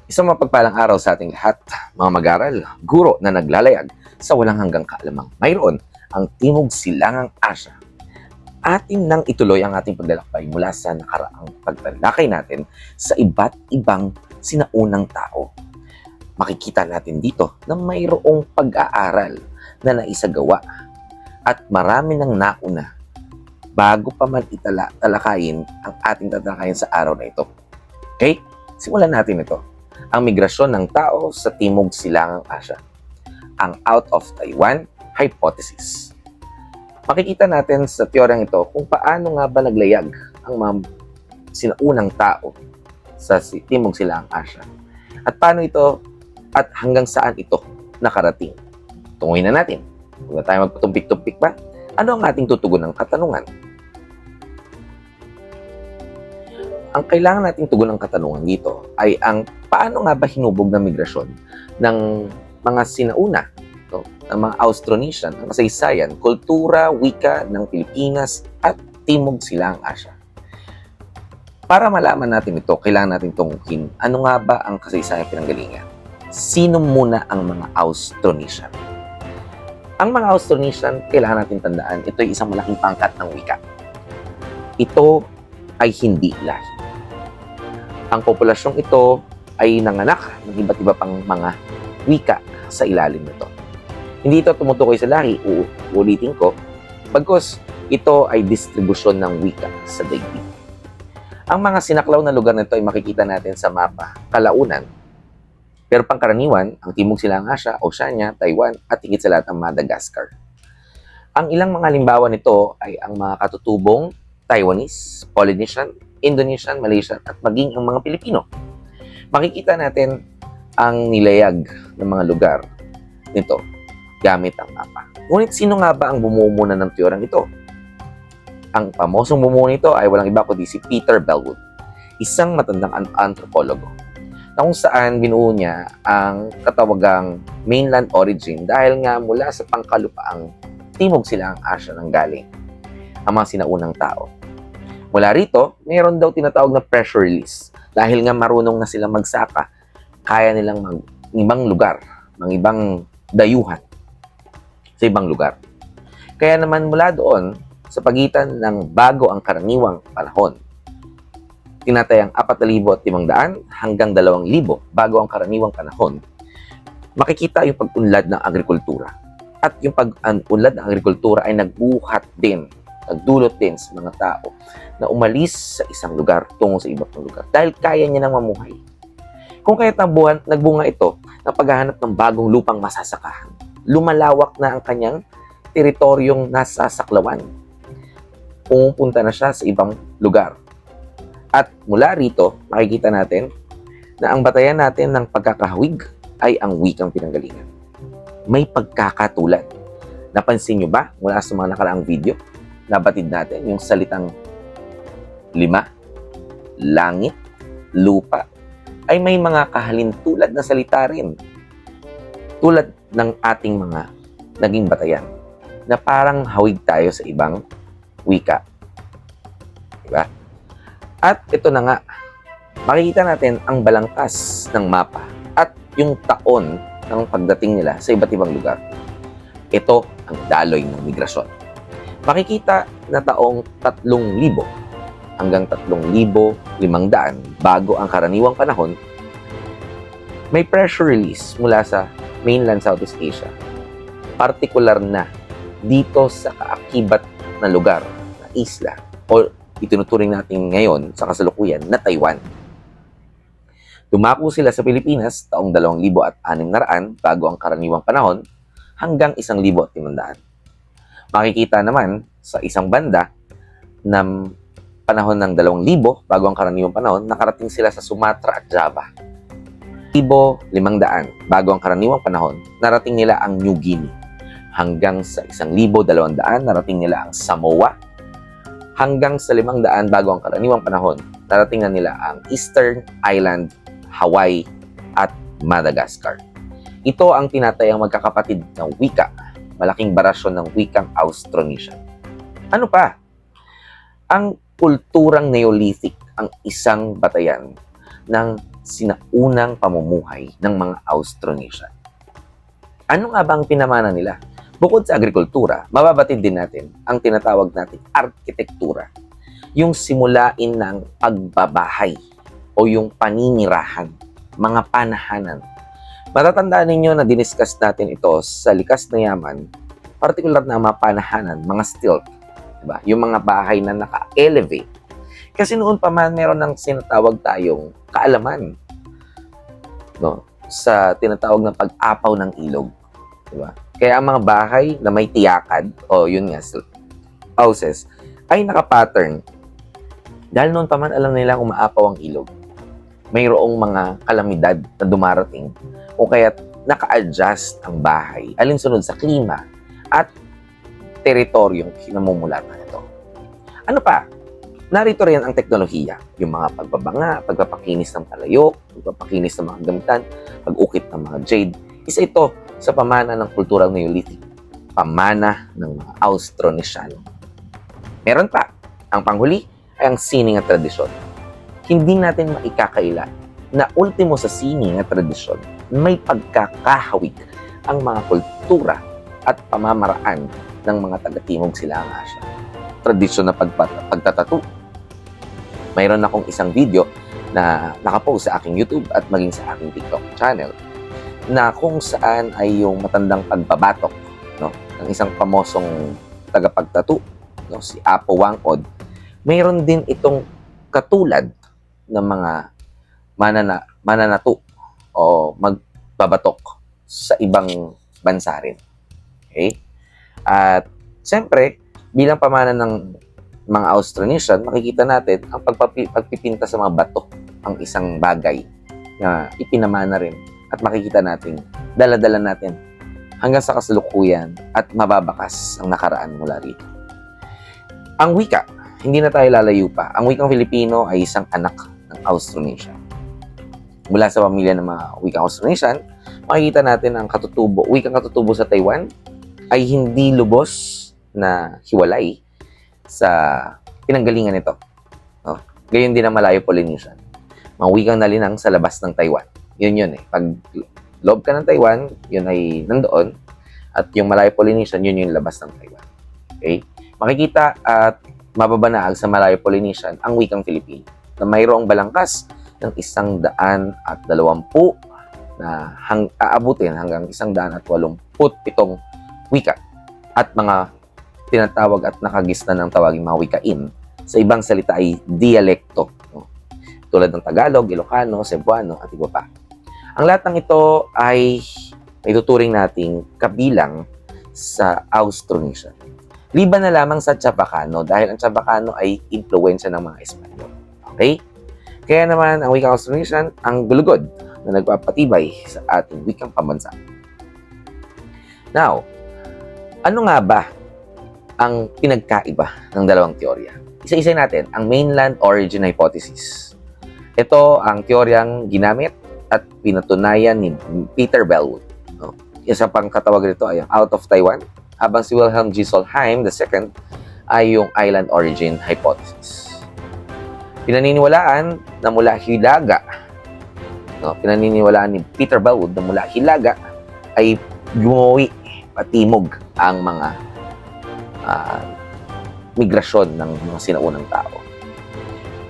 Isang mapagpalang araw sa ating lahat, mga mag-aral, guro na naglalayag sa walang hanggang kaalamang mayroon ang Timog Silangang Asya. Atin nang ituloy ang ating paglalakbay mula sa nakaraang pagtalakay natin sa iba't ibang sinaunang tao. Makikita natin dito na mayroong pag-aaral na naisagawa at marami nang nauna bago pa man talakayin ang ating tatalakayin sa araw na ito. Okay? Simulan natin ito. Ang migrasyon ng tao sa Timog Silangang Asya. Ang Out of Taiwan Hypothesis. Makikita natin sa teoryang ito kung paano nga ba naglayag ang mga sinaunang tao sa Timog Silangang Asya. At paano ito at hanggang saan ito nakarating. Tunguhin na natin. Huwag na tayo magpatumpik-tumpik pa. Ano ang ating tutugon ng katanungan? Ang kailangan nating tugon ng katanungan dito ay ang paano nga ba hinubog ng migrasyon ng mga sinauna, ng mga Austronesian, ng kasaysayan, kultura, wika ng Pilipinas at Timog Silangang Asya. Para malaman natin ito, kailangan natin tungkin ano nga ba ang kasaysayan pinanggalingan. Sino muna ang mga Austronesian? Ang mga Austronesian, kailangan natin tandaan, ito ay isang malaking pangkat ng wika. Ito ay hindi lahi. Ang populasyong ito ay nanganak ng iba't iba pang mga wika sa ilalim nito. Hindi ito tumutukoy sa lahi, uulitin ko, bagkus ito ay distribusyon ng wika sa daigdig. Ang mga sinaklaw na lugar nito ay makikita natin sa mapa, kalaunan. Pero pangkaraniwan, ang Timog Silangang Asya, Oceania, Taiwan, at higit sa lahat ang Madagascar. Ang ilang mga halimbawa nito ay ang mga katutubong Taiwanese, Polynesian, Indonesian, Malaysian, at maging ang mga Pilipino. Makikita natin ang nilayag ng mga lugar nito gamit ang mapa. Ngunit sino nga ba ang bumuo ng teoryang ito? Ang pamosong bumuo nito ay walang iba kundi si Peter Bellwood, isang matandang antropologo, na kung saan binuo niya ang katawagang mainland origin dahil nga mula sa pangkalupaang Timog Silangang Asya nang galing ang mga sinaunang tao. Mula rito, mayroon daw tinatawag na pressure release. Dahil nga marunong na silang magsaka, kaya nilang ibang lugar, ibang dayuhan sa ibang lugar. Kaya naman mula doon, sa pagitan ng bago ang karaniwang panahon, tinatayang 4,500 hanggang 2,000 bago ang karaniwang panahon, makikita yung pag-unlad ng agrikultura. At yung pag-unlad ng agrikultura ay nagdulot din sa mga tao na umalis sa isang lugar tungo sa ibang lugar dahil kaya niya nang mamuhay. Kung kaya't nagbunga ito ng paghahanap ng bagong lupang masasakahan, lumalawak na ang kanyang teritoryong nasasaklawan. Pumupunta na siya sa ibang lugar. At mula rito, makikita natin na ang batayan natin ng pagkakahawig ay ang wikang pinanggalingan. May pagkakatulad. Napansin nyo ba mula sa mga nakaraang video? Nabatid natin yung salitang lima, langit, lupa, ay may mga kahalintulad na salita rin. Tulad ng ating mga naging batayan na parang hawig tayo sa ibang wika. Diba? At ito na nga, makikita natin ang balangkas ng mapa at yung taon ng pagdating nila sa iba't ibang lugar. Ito ang daloy ng migrasyon. Makikita na taong 3,000 hanggang 3,500 bago ang karaniwang panahon, may pressure release mula sa mainland Southeast Asia. Partikular na dito sa kaakibat na lugar, na isla, o itinuturing natin ngayon sa kasalukuyan na Taiwan. Dumako sila sa Pilipinas taong 2,600 bago ang karaniwang panahon hanggang 1,500. Makikita naman sa isang banda na panahon ng 2,000 bago ang karaniwang panahon, nakarating sila sa Sumatra at Java. 1,500 bago ang karaniwang panahon, narating nila ang New Guinea. Hanggang sa 1,200, narating nila ang Samoa. Hanggang sa 500 bago ang karaniwang panahon, narating na nila ang Eastern Island, Hawaii, at Madagascar. Ito ang tinatayang magkakapatid ng wika, malaking barasyon ng wikang Austronesian. Ano pa? Ang kulturang Neolithic ang isang batayan ng sinaunang pamumuhay ng mga Austronesian. Ano nga ba ang pinamana nila? Bukod sa agrikultura, mababatid din natin ang tinatawag nating arkitektura. Yung simulain ng pagbabahay o yung paninirahan, mga panahanan. Matatandaan ninyo na diniscuss natin ito sa Likas na Yaman, partikular na mga panahanan, mga stilt, diba? Yung mga bahay na naka-elevate. Kasi noon pa man meron ng sinatawag tayong kaalaman, no? Sa tinatawag na pag-apaw ng ilog. Diba? Kaya ang mga bahay na may tiyakad, o yun nga, houses, ay nakapattern. Dahil noon pa man alam nila umaapaw ang ilog. Mayroong mga kalamidad na dumarating o kaya naka-adjust ang bahay alinsunod sa klima at teritoryong kinamumulatan nito. Ano pa? Narito rin ang teknolohiya, yung mga pagbabanga, pagpapakinis ng palayok, pagpapakinis ng mga gamitan, pag-ukit ng mga jade. Isa ito sa pamana ng kulturang Neolithic, pamana ng mga Austronesiano. Meron pa, ang panghuli ay ang sining at tradisyon. Hindi natin maikakaila na ultimo sa sining at tradisyon, may pagkakahawig ang mga kultura at pamamaraan ng mga taga-Timog Silangang Asya. Tradisyon na pagtatattoo. Mayroon akong isang video na nakapost sa aking YouTube at maging sa aking TikTok channel na kung saan ay yung matandang pagbabatok, no, ng isang pamosong tagapagtattoo, no, si Apo Wangod. Mayroon din itong katulad ng mga mananato o magbabatok sa ibang bansa rin. Okay? At siyempre, bilang pamana ng mga Austronesian, makikita natin ang pagpipinta sa mga bato ang isang bagay na ipinamana rin. At makikita natin, dala-dala natin hanggang sa kasalukuyan at mababakas ang nakaraan mula rito. Ang wika, hindi na tayo lalayo pa. Ang wikang Filipino ay isang anak ng Austronesian. Mula sa pamilya ng mga wikang Austronesian, makikita natin ang wikang katutubo sa Taiwan ay hindi lubos na hiwalay sa pinanggalingan nito. No? Gayon din ang Malayo-Polynesian. Mga wikang nalinang sa labas ng Taiwan. Yun eh. Pag loob ka ng Taiwan, yun ay nandoon. At yung Malayo-Polynesian, yun yung labas ng Taiwan. Okay? Makikita at mababanaag sa Malayo-Polynesian ang wikang Filipino na mayroong balangkas ng 120 na aabutin hanggang 187 wika at mga tinatawag at nakagisna ng tawaging mga wikain. Sa ibang salita ay dialekto. No? Tulad ng Tagalog, Ilocano, Cebuano at iba pa. Ang lahat ng ito ay ituturing nating kabilang sa Austronesian. Liban na lamang sa Chabacano dahil ang Chabacano ay impluwensya ng mga Espanyol. Okay? Kaya naman ang wikang Austronesian ang gulugod na nagpapatibay sa ating wikang pambansa. Now, ano nga ba ang pinagkaiba ng dalawang teorya? Isa-isa natin ang mainland origin hypothesis. Ito ang teoryang ginamit at pinatunayan ni Peter Bellwood. No? Isa pang katawag nito ay out of Taiwan, habang si Wilhelm G. Solheim II ay yung island origin hypothesis. Pinaniniwalaan na mula Hilaga, no? Pinaniniwalaan ni Peter Bellwood na mula Hilaga ay gumawi patimog ang mga migrasyon ng mga sinaunang tao.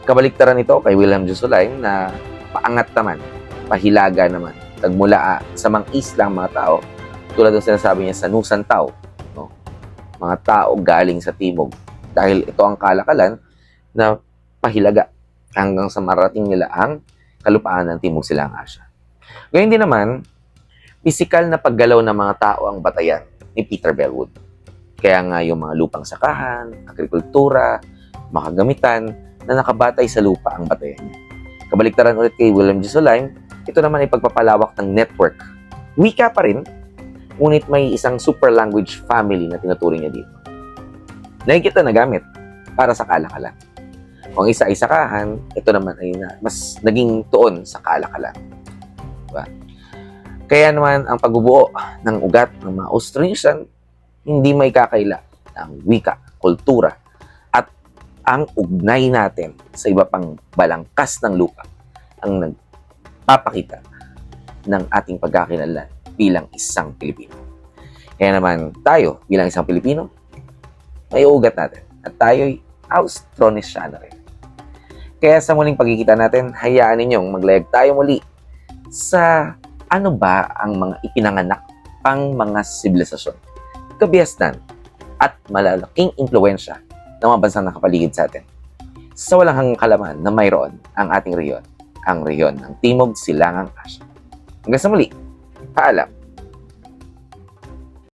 Kabaliktaran ito kay Wilhelm G. Solheim na paangat naman, pahilaga naman, nagmula sa mga islang mga tao, tulad ng sinasabi niya sa Nusan Tao, no? Mga tao galing sa timog. Dahil ito ang kalakalan na pahilaga hanggang sa marating nila ang kalupaan ng Timog Silangang Asya. Ngayon din naman, pisikal na paggalaw ng mga tao ang batayan ni Peter Bellwood. Kaya nga yung mga lupang sakahan, agrikultura, mga gamitan na nakabatay sa lupa ang batayan niya. Kabaliktaran ulit kay Wilhelm G. Solheim, ito naman ay pagpapalawak ng network. Wika pa rin, ngunit may isang super language family na tinuturing niya dito. Nakikita na gamit para sa kalakalan. Kung isa ay sakahan, ito naman ay mas naging tuon sa kalakalan. Diba? Kaya naman ang pagbubuo ng ugat ng mga Austronesian, hindi may kakaila ng wika, kultura, at ang ugnay natin sa iba pang balangkas ng lupa ang pagpapakita ng ating pagkakakilanlan bilang isang Pilipino. Kaya naman tayo bilang isang Pilipino, may ugat natin at tayo'y Austronesiano rin. Kaya sa muling pagkikita natin, hayaan ninyong maglayag tayo muli sa ano ba ang mga ipinanganak pang mga sibilisasyon, kabihasnan at malalaking impluwensya ng mga bansang nakapaligid sa atin. Sa walang hanggang kalaman na mayroon ang ating rehiyon, ang rehiyon ng Timog Silangang Asya. Hanggang sa muli, paalam.